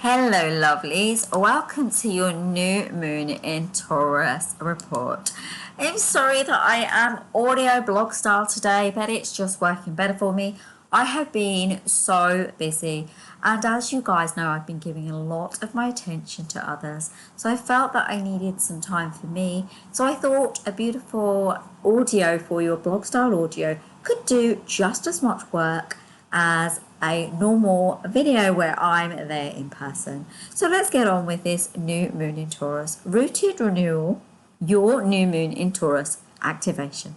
Hello lovelies, welcome to your new moon in Taurus report. I'm sorry that I am audio blog style today, but it's just working better for me. I have been so busy, and as you guys know, I've been giving a lot of my attention to others, so I felt that I needed some time for me. So I thought a beautiful audio for your blog style audio could do just as much work as a normal video where I'm there in person. So let's get on with this new moon in Taurus. Rooted renewal, your new moon in Taurus activation.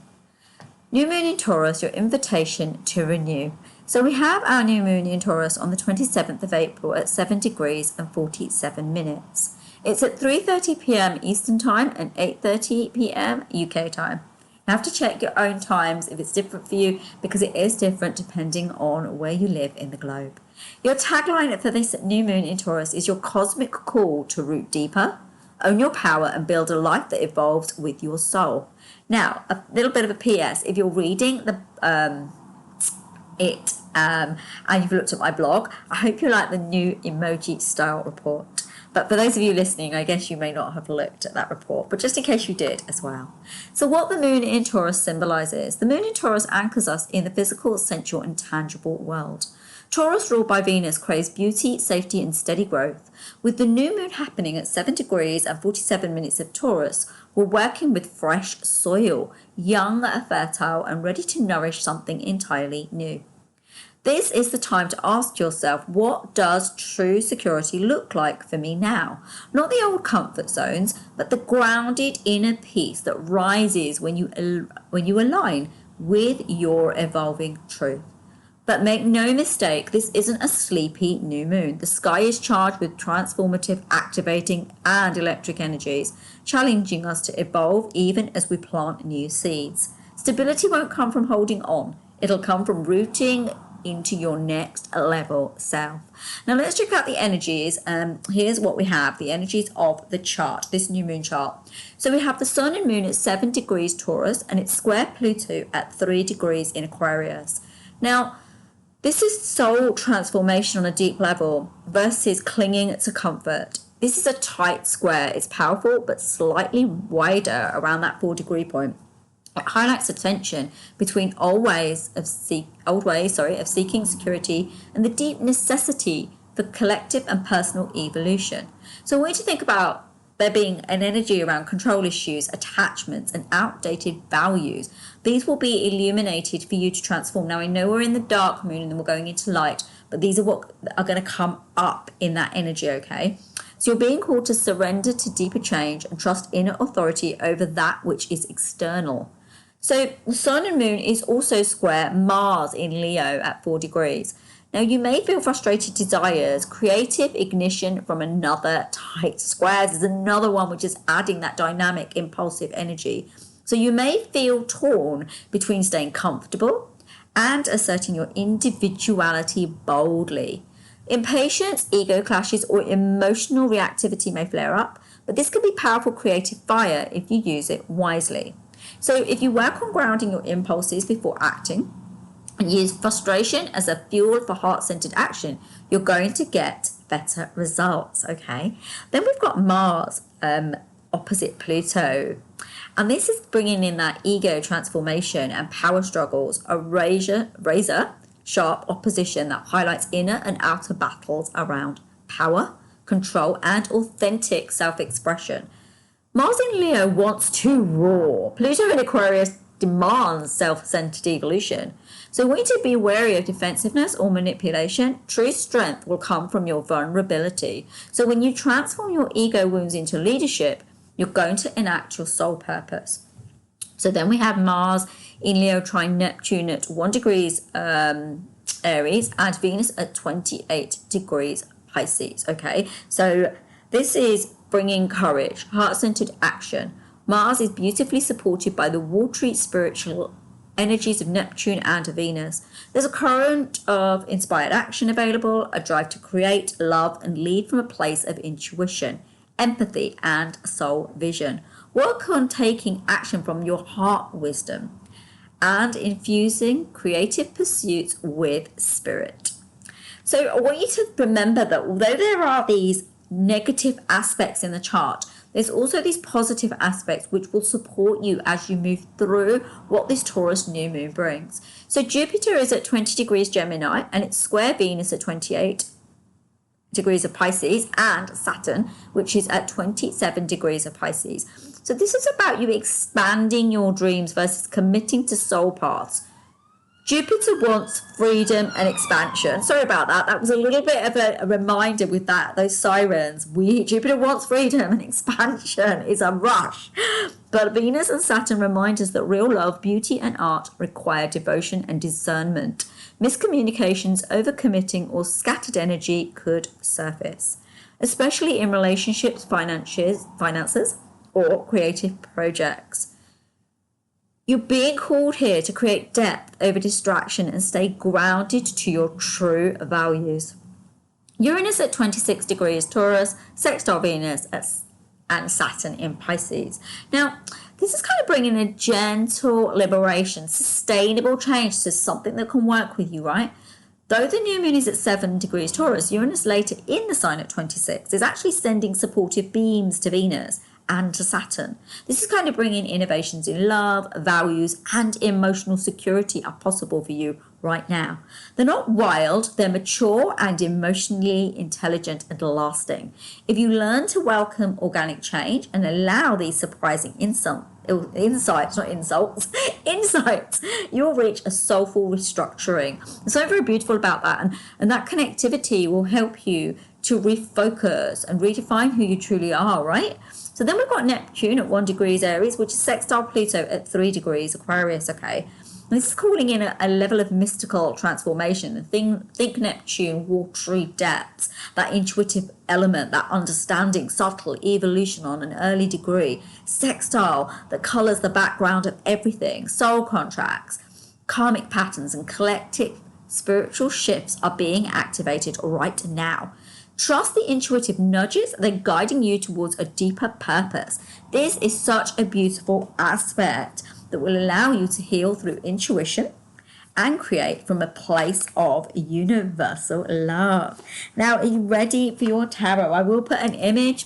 New moon in Taurus, your invitation to renew. So we have our new moon in Taurus on the 27th of April at 7 degrees and 47 minutes. It's at 3:30 p.m. Eastern Time and 8:30 p.m. UK time. You have to check your own times if it's different for you, because it is different depending on where you live in the globe. Your tagline for this new moon in Taurus is your cosmic call to root deeper, own your power and build a life that evolves with your soul. Now, a little bit of a PS, if you're reading and you've looked at my blog, I hope you like the new emoji style report. But for those of you listening, I guess you may not have looked at that report, but just in case you did as well. So what the moon in Taurus symbolizes, the moon in Taurus anchors us in the physical, sensual and tangible world. Taurus, ruled by Venus, craves beauty, safety and steady growth. With the new moon happening at 7 degrees and 47 minutes of Taurus, we're working with fresh soil, young, fertile and ready to nourish something entirely new. This is the time to ask yourself, what does true security look like for me now? Not the old comfort zones, but the grounded inner peace that rises when you align with your evolving truth. But make no mistake, this isn't a sleepy new moon. The sky is charged with transformative, activating and electric energies, challenging us to evolve even as we plant new seeds. Stability won't come from holding on. It'll come from rooting into your next level self. Now let's check out the energies. Here's what we have, the energies of the chart, this new moon chart. So we have the sun and moon at 7 degrees Taurus and it's square Pluto at 3 degrees in Aquarius. Now this is soul transformation on a deep level versus clinging to comfort. This is a tight square. It's powerful but slightly wider around that 4-degree point. It highlights the tension between old ways of seeking security and the deep necessity for collective and personal evolution. So I want you to think about there being an energy around control issues, attachments and outdated values. These will be illuminated for you to transform. Now I know we're in the dark moon and then we're going into light, but these are what are going to come up in that energy, okay? So you're being called to surrender to deeper change and trust inner authority over that which is external. So the sun and moon is also square Mars in Leo at 4 degrees. Now you may feel frustrated desires, creative ignition from another tight squares. There's another one which is adding that dynamic, impulsive energy. So you may feel torn between staying comfortable and asserting your individuality boldly. Impatience, ego clashes or emotional reactivity may flare up, but this can be powerful creative fire if you use it wisely. So if you work on grounding your impulses before acting and use frustration as a fuel for heart-centered action, you're going to get better results, okay? Then we've got Mars opposite Pluto. And this is bringing in that ego transformation and power struggles, a razor sharp opposition that highlights inner and outer battles around power, control, and authentic self-expression. Mars in Leo wants to roar. Pluto in Aquarius demands self-centered evolution. So we need to be wary of defensiveness or manipulation. True strength will come from your vulnerability. So when you transform your ego wounds into leadership, you're going to enact your soul purpose. So then we have Mars in Leo trine Neptune at 1 degrees Aries and Venus at 28 degrees Pisces. Okay, so this is bringing courage, heart-centered action. Mars is beautifully supported by the watery spiritual energies of Neptune and Venus. There's a current of inspired action available, a drive to create, love, and lead from a place of intuition, empathy, and soul vision. Work on taking action from your heart wisdom and infusing creative pursuits with spirit. So I want you to remember that although there are these negative aspects in the chart, there's also these positive aspects which will support you as you move through what this Taurus new moon brings. So Jupiter is at 20 degrees Gemini and it's square Venus at 28 degrees of Pisces, and Saturn, which is at 27 degrees of Pisces. So this is about you expanding your dreams versus committing to soul paths. Jupiter wants freedom and expansion. Sorry about that. That was a little bit of a reminder with those sirens. Jupiter wants freedom and expansion is a rush. But Venus and Saturn remind us that real love, beauty and art require devotion and discernment. Miscommunications, overcommitting or scattered energy could surface, especially in relationships, finances or creative projects. You're being called here to create depth over distraction and stay grounded to your true values. Uranus at 26 degrees Taurus, sextile Venus and Saturn in Pisces. Now, this is kind of bringing a gentle liberation, sustainable change to something that can work with you, right? Though the new moon is at 7 degrees Taurus, Uranus later in the sign at 26 is actually sending supportive beams to Venus and to Saturn. This is kind of bringing innovations in love, values, and emotional security are possible for you right now. They're not wild, they're mature and emotionally intelligent and lasting. If you learn to welcome organic change and allow these surprising insights, you'll reach a soulful restructuring. There's something very beautiful about that, and that connectivity will help you to refocus and redefine who you truly are, right? So then we've got Neptune at 1 degrees Aries, which is sextile Pluto at 3 degrees Aquarius, okay? And this is calling in a level of mystical transformation. Think Neptune, watery depths, that intuitive element, that understanding, subtle evolution on an early degree. Sextile, that colours the background of everything. Soul contracts, karmic patterns and collective spiritual shifts are being activated right now. Trust the intuitive nudges, they're guiding you towards a deeper purpose. This is such a beautiful aspect that will allow you to heal through intuition and create from a place of universal love. Now, are you ready for your tarot? I will put an image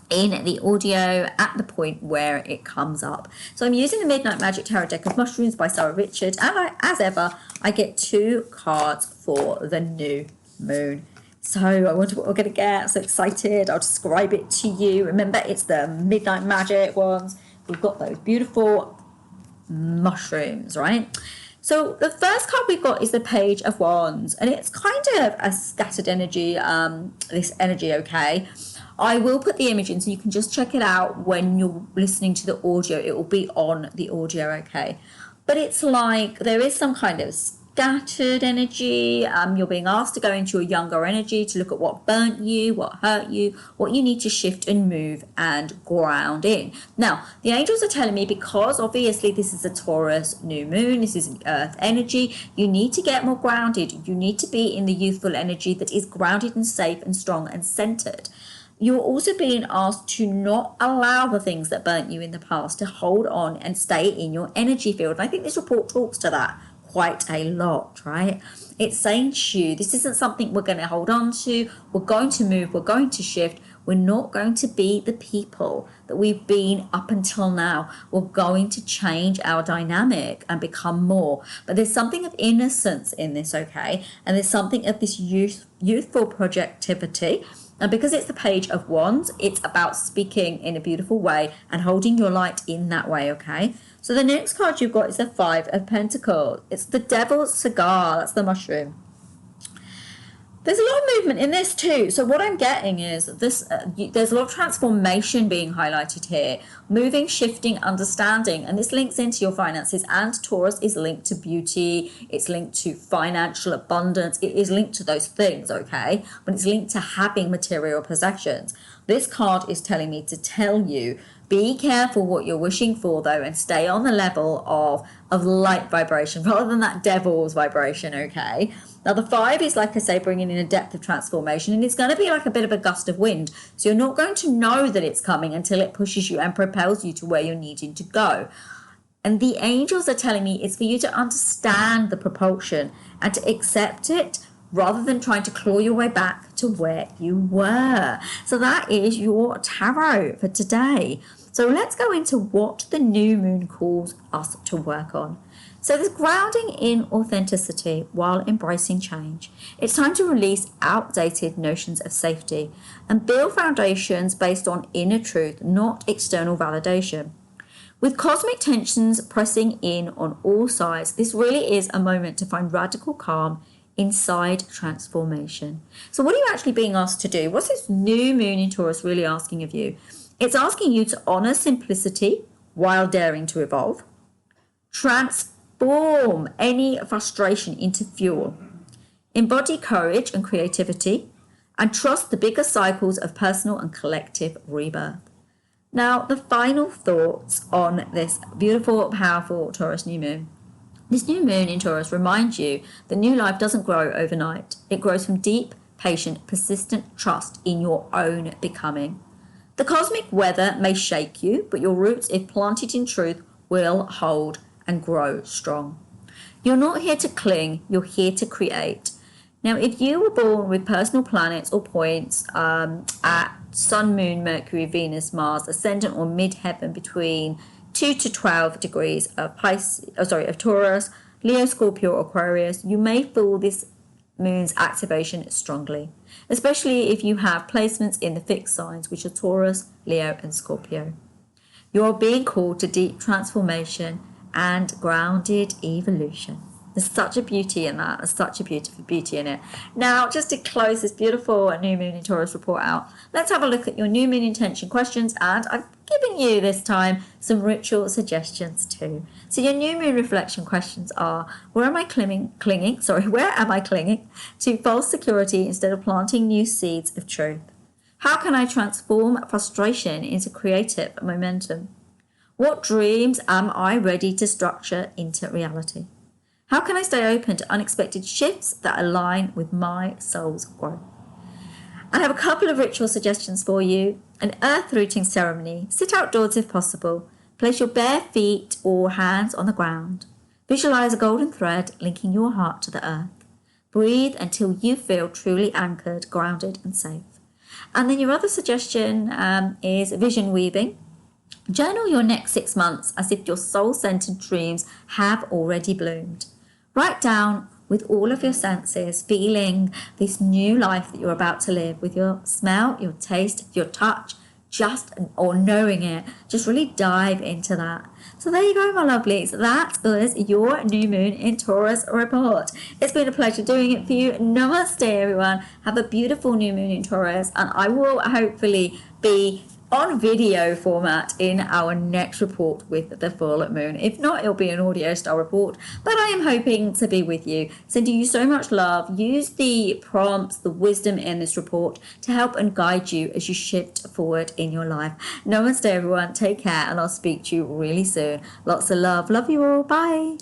in the audio at the point where it comes up. So I'm using the Midnight Magic Tarot deck of mushrooms by Sarah Richard, and as ever, I get 2 cards for the new moon. So I wonder what we're going to get. I'm so excited. I'll describe it to you. Remember, it's the Midnight Magic ones. We've got those beautiful mushrooms, right? So the first card we've got is the Page of Wands, and it's kind of a scattered energy, this energy, okay? I will put the image in so you can just check it out when you're listening to the audio. It will be on the audio, okay? But it's like there is some kind of scattered energy. You're being asked to go into your younger energy to look at what burnt you, what hurt you, what you need to shift and move and ground in. Now, the angels are telling me, because obviously this is a Taurus new moon, this is an earth energy, you need to get more grounded. You need to be in the youthful energy that is grounded and safe and strong and centered. You're also being asked to not allow the things that burnt you in the past to hold on and stay in your energy field. And I think this report talks to that quite a lot, right? It's saying to you, this isn't something we're going to hold on to. We're going to move. We're going to shift. We're not going to be the people that we've been up until now. We're going to change our dynamic and become more. But there's something of innocence in this, okay? And there's something of this youthful projectivity. And because it's the Page of Wands, it's about speaking in a beautiful way and holding your light in that way, okay? So the next card you've got is the 5 of Pentacles. It's the Devil's Cigar. That's the mushroom. There's a lot of movement in this too. So what I'm getting is this. There's a lot of transformation being highlighted here. Moving, shifting, understanding. And this links into your finances. And Taurus is linked to beauty. It's linked to financial abundance. It is linked to those things, okay? But it's linked to having material possessions. This card is telling me to tell you, be careful what you're wishing for, though, and stay on the level of light vibration rather than that devil's vibration, okay? Now, the 5 is, like I say, bringing in a depth of transformation, and it's going to be like a bit of a gust of wind. So you're not going to know that it's coming until it pushes you and propels you to where you're needing to go. And the angels are telling me it's for you to understand the propulsion and to accept it rather than trying to claw your way back to where you were. So that is your tarot for today. So let's go into what the new moon calls us to work on. So there's grounding in authenticity while embracing change. It's time to release outdated notions of safety and build foundations based on inner truth, not external validation. With cosmic tensions pressing in on all sides, this really is a moment to find radical calm inside transformation. So what are you actually being asked to do? What's this new moon in Taurus really asking of you? It's asking you to honor simplicity while daring to evolve. Transform any frustration into fuel. Embody courage and creativity, and trust the bigger cycles of personal and collective rebirth. Now, the final thoughts on this beautiful, powerful Taurus new moon. This new moon in Taurus reminds you that new life doesn't grow overnight. It grows from deep, patient, persistent trust in your own becoming. The cosmic weather may shake you, but your roots, if planted in truth, will hold and grow strong. You're not here to cling, you're here to create. Now, if you were born with personal planets or points at Sun, Moon, Mercury, Venus, Mars, Ascendant or Midheaven between 2 to 12 degrees of Taurus, Leo, Scorpio, or Aquarius, you may feel this moon's activation strongly, especially if you have placements in the fixed signs, which are Taurus, Leo, and Scorpio. You are being called to deep transformation and grounded evolution. There's such a beauty in that. There's such a beautiful beauty in it. Now, just to close this beautiful new moon in Taurus report out, let's have a look at your new moon intention questions, and I've given you this time some ritual suggestions too. So your new moon reflection questions are: where am I clinging to false security instead of planting new seeds of truth? How can I transform frustration into creative momentum? What dreams am I ready to structure into reality? How can I stay open to unexpected shifts that align with my soul's growth? I have a couple of ritual suggestions for you. An earth rooting ceremony. Sit outdoors if possible. Place your bare feet or hands on the ground. Visualize a golden thread linking your heart to the earth. Breathe until you feel truly anchored, grounded, and safe. And then your other suggestion is vision weaving. Journal your next 6 months as if your soul-centered dreams have already bloomed. Write down with all of your senses, feeling this new life that you're about to live with your smell, your taste, your touch, or knowing it. Just really dive into that. So there you go, my lovelies. That was your new moon in Taurus report. It's been a pleasure doing it for you. Namaste, everyone. Have a beautiful new moon in Taurus, and I will hopefully be on video format in our next report with the full moon. If not, it'll be an audio style report, but I am hoping to be with you. Sending you so much love. Use the prompts, the wisdom in this report to help and guide you as you shift forward in your life. Namaste, everyone. Take care, and I'll speak to you really soon. Lots of love. Love you all. Bye.